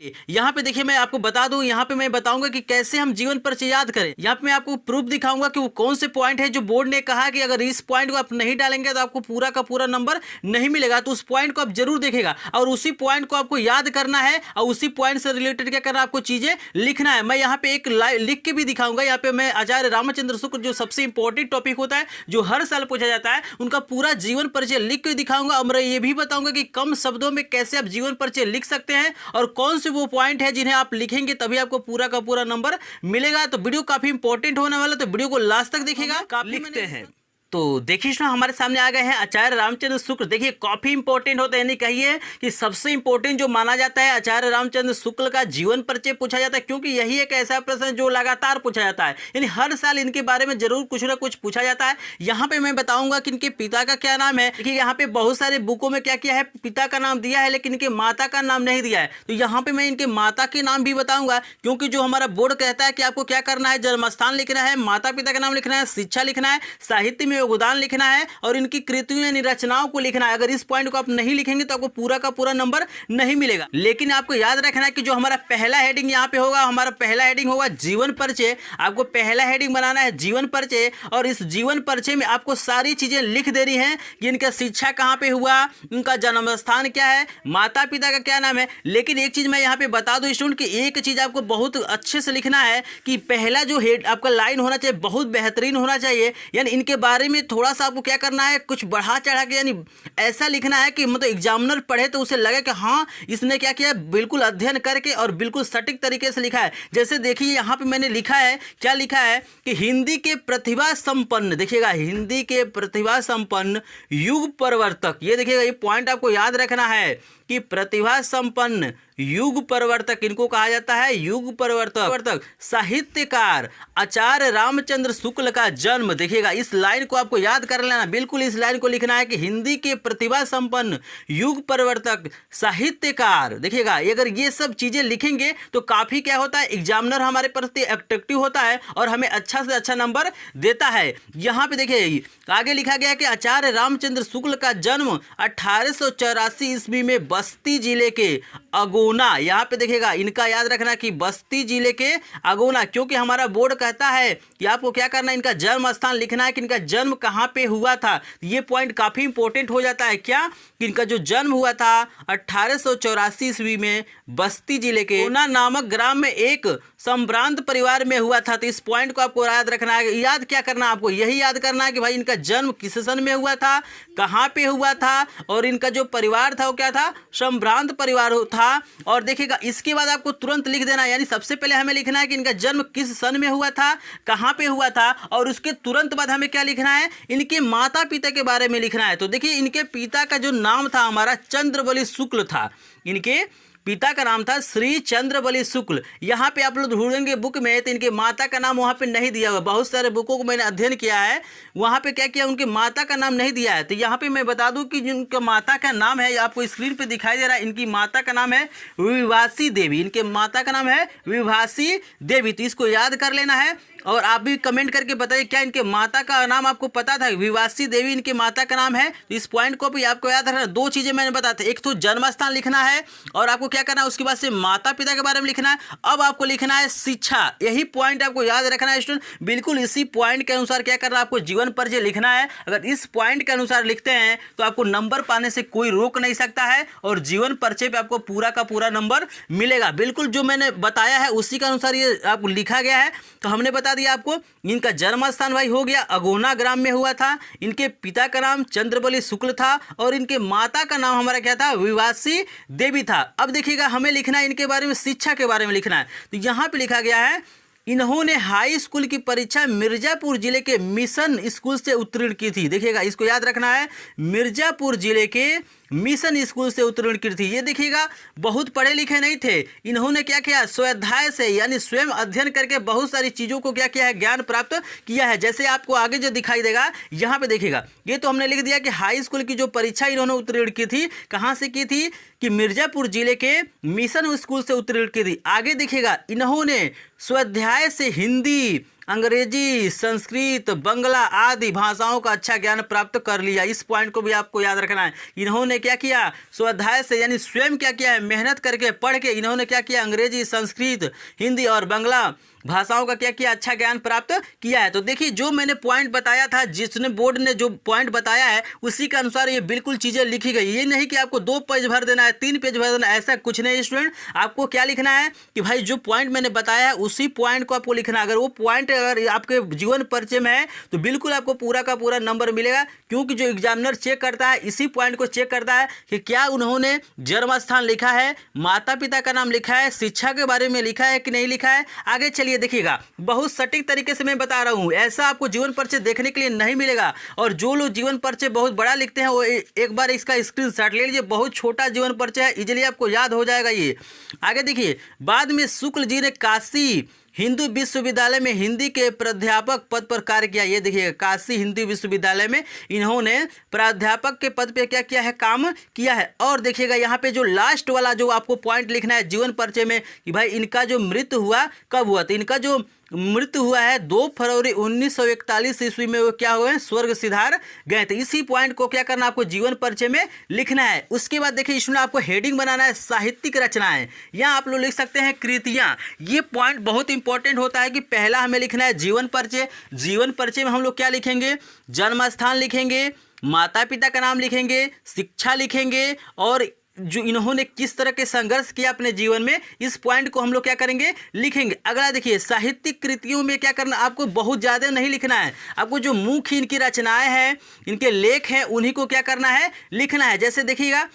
यहाँ पे देखिए, मैं आपको बता दूं, यहाँ पे मैं बताऊंगा कि कैसे हम जीवन परिचय याद करें। यहाँ पे मैं आपको प्रूफ दिखाऊंगा कि वो कौन से पॉइंट है जो बोर्ड ने कहा कि अगर इस पॉइंट को आप नहीं डालेंगे तो आपको पूरा का पूरा नंबर नहीं मिलेगा। तो उस पॉइंट को आप जरूर देखेगा और उसी पॉइंट को आपको याद करना है और उसी पॉइंट से रिलेटेड क्या करना है, आपको चीजें लिखना है। मैं यहाँ पे एक लिख के भी दिखाऊंगा। यहाँ पे मैं आचार्य रामचंद्र शुक्ल, जो सबसे इंपॉर्टेंट टॉपिक होता है, जो हर साल पूछा जाता है, उनका पूरा जीवन परिचय लिख के दिखाऊंगा। और मैं ये भी बताऊंगा कि कम शब्दों में कैसे आप जीवन परिचय लिख सकते हैं और कौन से वो पॉइंट है जिन्हें आप लिखेंगे तभी आपको पूरा का पूरा नंबर मिलेगा। तो वीडियो काफी इंपॉर्टेंट होने वाला, तो वीडियो को लास्ट तक देखिएगा। लिखते हैं तो देखिए ना, हमारे सामने आ गए हैं आचार्य रामचंद्र शुक्ल। देखिए काफी इंपॉर्टेंट होता है, यानी कहिए कि सबसे इंपॉर्टेंट जो माना जाता है, आचार्य रामचंद्र शुक्ल का जीवन परिचय पूछा जाता है, क्योंकि यही एक ऐसा प्रश्न जो लगातार पूछा जाता है, यानी हर साल इनके बारे में जरूर कुछ ना कुछ पूछा जाता है। यहाँ पे मैं बताऊंगा कि इनके पिता का क्या नाम है। देखिए यहाँ पे बहुत सारे बुकों में क्या किया है, पिता का नाम दिया है, लेकिन इनके माता का नाम नहीं दिया है। तो यहाँ पे मैं इनके माता के नाम भी बताऊंगा, क्योंकि जो हमारा बोर्ड कहता है कि आपको क्या करना है, जन्मस्थान लिखना है, माता पिता का नाम लिखना है, शिक्षा लिखना है, साहित्य में योगदान लिखना है और इनकी कृतियों यानी रचनाओं को लिखना है। अगर इस पॉइंट को आप नहीं लिखेंगे तो आपको पूरा का पूरा नंबर नहीं मिलेगा। लेकिन आपको याद रखना है कि जो हमारा पहला हेडिंग यहाँ पे होगा, हमारा पहला हेडिंग होगा जीवन परिचय। आपको पहला हेडिंग बनाना है जीवन परिचय, और इस जीवन परिचय में आपको सारी चीजें लिख देनी है कि इनका शिक्षा कहाँ पे हुआ, इनका जन्म स्थान क्या है, माता पिता का क्या नाम है। लेकिन एक चीज मैं यहाँ पे बता दूं स्टूडेंट की, एक चीज आपको बहुत अच्छे से लिखना है कि पहला जो हेड आपका लाइन होना चाहिए बहुत बेहतरीन होना चाहिए, यानी इनके बारे में थोड़ा सा आपको क्या करना है, कुछ बढ़ा चढ़ा के, यानी ऐसा लिखना है कि मतलब एग्जामिनर पढ़े तो उसे लगे कि हाँ इसने क्या किया, बिल्कुल अध्ययन करके और बिल्कुल सटीक तरीके से लिखा है। जैसे देखिए यहाँ पे मैंने लिखा है, क्या लिखा है कि हिंदी के प्रतिभा संपन्न, देखिएगा हिंदी के प्रतिभा संपन्न युग परिवर्तक। ये देखिएगा, ये पॉइंट आपको याद रखना है कि प्रतिभा संपन्न युग परिवर्तक इनको कहा जाता है, युग परिवर्तक साहित्यकार आचार्य रामचंद्र शुक्ल का जन्म। देखिएगा इस लाइन को आपको याद कर लेना, बिल्कुल इस लाइन को लिखना है कि हिंदी के प्रतिभा संपन्न युग परिवर्तक साहित्यकार। देखिएगा अगर ये सब चीजें लिखेंगे तो काफी क्या होता है, एग्जामिनर हमारे प्रति एट्रैक्टिव होता है और हमें अच्छा से अच्छा नंबर देता है। यहाँ पे देखिए आगे लिखा गया कि आचार्य रामचंद्र शुक्ल का जन्म 1884 ईस्वी में बस्ती जिले के अगोना, यहाँ पे देखिएगा इनका याद रखना कि बस्ती जिले के अगोना, क्योंकि हमारा बोर्ड कहता है कि आपको क्या करना है, इनका जन्म स्थान लिखना है कि इनका जन्म कहाँ पे हुआ था। ये पॉइंट काफी इंपॉर्टेंट हो जाता है, क्या कि इनका जो जन्म हुआ था 1884 ईस्वी में बस्ती जिले के अगोना नामक ग्राम में एक संभ्रांत परिवार में हुआ था। तो इस पॉइंट को आपको याद रखना है। याद क्या करना है, आपको यही याद करना है कि भाई इनका जन्म किस सन में हुआ था, कहाँ पे हुआ था, और इनका जो परिवार था वो क्या था, संभ्रांत परिवार था। और देखिएगा इसके बाद आपको तुरंत लिख देना, यानी सबसे पहले हमें लिखना है कि इनका जन्म किस सन में हुआ था, कहाँ पे हुआ था, और उसके तुरंत बाद हमें क्या लिखना है, इनके माता पिता के बारे में लिखना है। तो देखिए इनके पिता का जो नाम था हमारा चंद्रबली शुक्ल था, इनके पिता का नाम था श्री चंद्रबली शुक्ल। यहाँ पे आप लोग ढूंढेंगे बुक में तो इनके माता का नाम वहाँ पे नहीं दिया हुआ। बहुत सारे बुकों को मैंने अध्ययन किया है, वहाँ पे क्या किया, उनके माता का नाम नहीं दिया है। तो यहाँ पे मैं बता दूं कि जिनका माता का नाम है, आपको स्क्रीन पे दिखाई दे रहा है, इनकी माता का नाम है विभासी देवी। इनके माता का नाम है विभासी देवी। तो इसको याद कर लेना है और आप भी कमेंट करके बताइए क्या इनके माता का नाम आपको पता था, विभासी देवी इनके माता का नाम है। तो इस पॉइंट को भी आपको याद रखना। दो चीजें मैंने बताते, एक तो जन्म स्थान लिखना है और आपको क्या करना है, उसके बाद से माता पिता के बारे में लिखना है। अब आपको लिखना है शिक्षा, यही पॉइंट आपको याद रखना है स्टूडेंट। बिल्कुल इसी पॉइंट के अनुसार क्या करना है, आपको जीवन परिचय लिखना है। अगर इस पॉइंट के अनुसार लिखते हैं तो आपको नंबर पाने से कोई रोक नहीं सकता है और जीवन परिचय पे आपको पूरा का पूरा नंबर मिलेगा। बिल्कुल जो मैंने बताया है उसी के अनुसार ये आपको लिखा गया है। तो हमने बता दिया आपको, इनका जन्म स्थान भाई हो गया अगोना ग्राम में हुआ था, इनके पिता का नाम चंद्रबली शुक्ल था और इनके माता का नाम हमारा क्या था, विभासी देवी था। अब देखिएगा हमें लिखना है इनके बारे में, शिक्षा के बारे में लिखना है। तो यहाँ पे लिखा गया है इन्होंने हाई स्कूल की परीक्षा मिर्जापुर जिले के मिशन स्कूल से उत्तीर्ण की थी। देखिएगा इसको याद रखना है, मिर्जापुर जिले के मिशन स्कूल से उत्तीर्ण की थी। ये देखिएगा बहुत पढ़े लिखे नहीं थे, इन्होंने क्या किया, स्वाध्याय से यानी स्वयं अध्ययन करके बहुत सारी चीज़ों को क्या किया है, ज्ञान प्राप्त किया है। जैसे आपको आगे जो दिखाई देगा यहाँ पे देखिएगा, ये तो हमने लिख दिया कि हाई स्कूल की जो परीक्षा इन्होंने उत्तीर्ण की थी, कहाँ से की थी, कि मिर्जापुर जिले के मिशन स्कूल से उत्तीर्ण की थी। आगे देखिएगा इन्होंने स्वाध्याय से हिंदी अंग्रेजी, संस्कृत, बंगला आदि भाषाओं का अच्छा ज्ञान प्राप्त कर लिया। इस पॉइंट को भी आपको याद रखना है। इन्होंने क्या किया, स्वाध्याय से यानी स्वयं क्या किया है, मेहनत करके पढ़ के इन्होंने क्या किया, अंग्रेजी, संस्कृत, हिंदी और बंगला भाषाओं का क्या किया, अच्छा ज्ञान प्राप्त किया है। तो देखिए जो मैंने पॉइंट बताया था, जिसने बोर्ड ने जो पॉइंट बताया है उसी के अनुसार ये बिल्कुल चीज़ें लिखी गई। ये नहीं कि आपको 2 पेज भर देना है, 3 पेज भर देना है, ऐसा कुछ नहीं स्टूडेंट। आपको क्या लिखना है कि भाई जो पॉइंट मैंने बताया है उसी पॉइंट को आपको लिखना है। अगर वो पॉइंट अगर आपके जीवन परिचय में है तो बिल्कुल आपको पूरा का पूरा नंबर मिलेगा, क्योंकि जो एग्जामिनर चेक करता है इसी पॉइंट को चेक करता है कि क्या उन्होंने जन्म स्थान लिखा है, माता पिता का नाम लिखा है, शिक्षा के बारे में लिखा है कि नहीं लिखा है। आगे चलिए देखिएगा, बहुत सटीक तरीके से मैं बता रहा हूँ, ऐसा आपको जीवन परिचय देखने के लिए नहीं मिलेगा। और जो लोग जीवन परिचय बहुत बड़ा लिखते हैं वो एक बार इसका स्क्रीनशॉट ले लीजिए। बहुत छोटा जीवन परिचय है, इजीली आपको याद हो जाएगा ये। आगे देखिए, बाद में शुक्ल जी ने काशी हिंदू विश्वविद्यालय में हिंदी के प्राध्यापक पद पर कार्य किया। ये देखिए, काशी हिंदू विश्वविद्यालय में इन्होंने प्राध्यापक के पद पे क्या किया है, काम किया है। और देखिएगा यहाँ पे जो लास्ट वाला जो आपको पॉइंट लिखना है जीवन परिचय में कि भाई इनका जो मृत्यु हुआ कब हुआ, तो इनका जो मृत्यु हुआ है 2 फरवरी 1941 ईस्वी में वो क्या हुए, स्वर्ग सिधार गए थे। इसी पॉइंट को क्या करना आपको जीवन परिचय में लिखना है। उसके बाद देखिए इसमें आपको हेडिंग बनाना है साहित्यिक रचनाएं, यहाँ आप लोग लिख सकते हैं कृतियाँ। ये पॉइंट बहुत इंपॉर्टेंट होता है कि पहला हमें लिखना है जीवन परिचय। जीवन परिचय में हम लोग क्या लिखेंगे, जन्म स्थान लिखेंगे, माता पिता का नाम लिखेंगे, शिक्षा लिखेंगे और जो इन्होंने किस तरह के संघर्ष किया अपने जीवन में, इस पॉइंट को हम लोग क्या करेंगे, लिखेंगे। अगला देखिए, साहित्यिक कृतियों में क्या करना, आपको बहुत ज़्यादा नहीं लिखना है, आपको जो मुख्य इनकी रचनाएं हैं, इनके लेख हैं, उन्हीं को क्या करना है, लिखना है। जैसे देखिएगा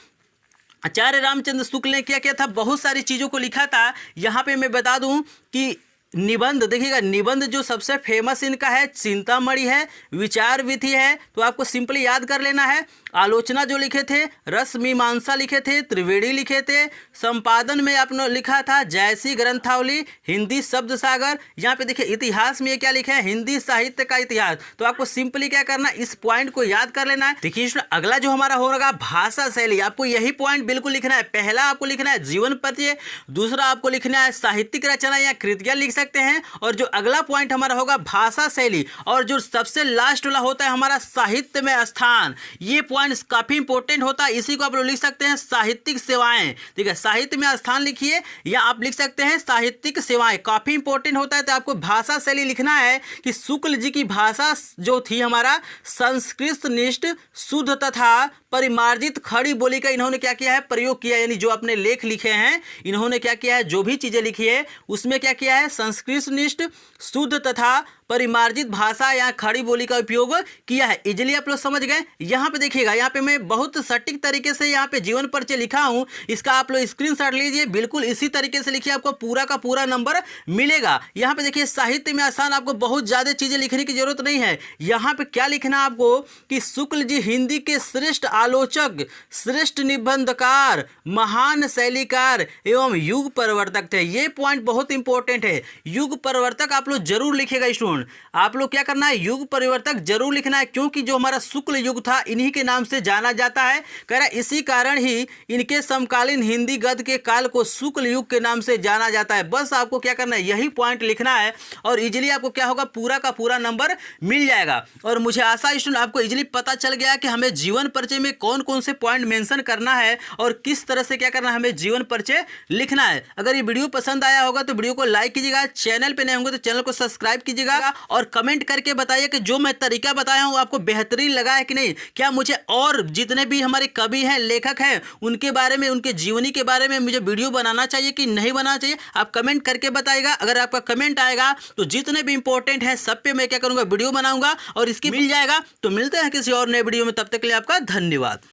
आचार्य रामचंद्र शुक्ल ने क्या किया था, बहुत सारी चीज़ों को लिखा था। यहाँ पे मैं बता दूँ कि निबंध, देखिएगा निबंध जो सबसे फेमस इनका है चिंतामणि है, विचार विधि है, तो आपको सिंपली याद कर लेना है। आलोचना जो लिखे थे, रस मीमांसा लिखे थे, त्रिवेणी लिखे थे, संपादन में आपने लिखा था जयसी ग्रंथावली, हिंदी शब्द सागर। यहाँ पे देखिए इतिहास में ये क्या लिखा है, हिंदी साहित्य का इतिहास। तो आपको सिंपली क्या करना, इस पॉइंट को याद कर लेना है। देखिए अगला जो हमारा होगा भाषा शैली, आपको यही पॉइंट बिल्कुल लिखना है। पहला आपको लिखना है जीवन परिचय, दूसरा आपको लिखना है साहित्यिक रचना या कृतियाँ लिख सकते हैं, और जो अगला पॉइंट हमारा होगा भाषा शैली, और जो सबसे लास्ट वाला होता है हमारा साहित्य में स्थान। ये पॉइंट काफी इंपॉर्टेंट होता है, इसी को आप लोग लिख सकते हैं साहित्यिक सेवाएं। ठीक है, साहित्य में स्थान लिखिए या आप लिख सकते हैं साहित्यिक सेवाएं, काफी इंपॉर्टेंट होता है। तो आपको भाषा शैली लिखना है कि शुक्ल जी की भाषा जो थी हमारा संस्कृत निष्ठ शुद्ध तथा परिमार्जित खड़ी बोली का इन्होंने क्या किया है, प्रयोग किया। यानी जो अपने लेख लिखे हैं इन्होंने क्या किया है, जो भी चीजें लिखी है उसमें क्या किया है, संस्कृत निष्ठ शुद्ध तथा परिमार्जित भाषा या खड़ी बोली का उपयोग किया है। इजीली आप लोग समझ गए। यहाँ पे देखिएगा, यहाँ पे मैं बहुत सटीक तरीके से यहाँ पे जीवन परिचय लिखा हूँ, इसका आप लोग स्क्रीनशॉट लीजिए, बिल्कुल इसी तरीके से लिखिए, आपको पूरा का पूरा नंबर मिलेगा। यहाँ पे देखिए साहित्य में आसान, आपको बहुत ज़्यादा चीज़ें लिखने की जरूरत नहीं है। यहाँ पे क्या लिखना है आपको कि शुक्ल जी हिंदी के श्रेष्ठ आलोचक, श्रेष्ठ निबंधकार, महान शैलीकार एवं युग परिवर्तक थे। ये पॉइंट बहुत इंपॉर्टेंट है, युग परिवर्तक आप लोग जरूर लिखेगा स्टूडेंट। आप लोग क्या करना है, युग परिवर्तक जरूर लिखना है, क्योंकि जो हमारा शुक्ल युग था इन्हीं के नाम से जाना जाता है। कह रहा इसी कारण ही इनके समकालीन हिंदी गद्य के काल को शुक्ल युग के नाम से जाना जाता है। बस आपको क्या करना है, यही पॉइंट लिखना है और इजीली आपको क्या होगा, पूरा का पूरा नंबर मिल जाएगा। और मुझे आशा स्टूडेंट आपको इजीली पता चल गया कि हमें जीवन परिचय में कौन कौन से पॉइंट मेंशन करना है और किस तरह से क्या करना है, हमें जीवन परिचय लिखना है। अगर ये वीडियो पसंद आया होगा तो वीडियो को लाइक कीजिएगा, चैनल पे नए होंगे तो चैनल को सब्सक्राइब कीजिएगा और कमेंट करके बताइए कि जो मैं तरीका बताया हूं आपको बेहतरीन लगा है कि नहीं। क्या मुझे और जितने भी हमारे कवि हैं, लेखक हैं, उनके बारे में, उनके जीवनी के बारे में मुझे वीडियो बनाना चाहिए कि नहीं बनाना चाहिए, आप कमेंट करके बताइएगा। अगर आपका कमेंट आएगा तो जितने भी इंपॉर्टेंट है सब पे मैं क्या करूंगा, वीडियो बनाऊंगा और इसकी मिल जाएगा। तो मिलते हैं किसी और नए वीडियो में, तब तक के लिए आपका धन्यवाद।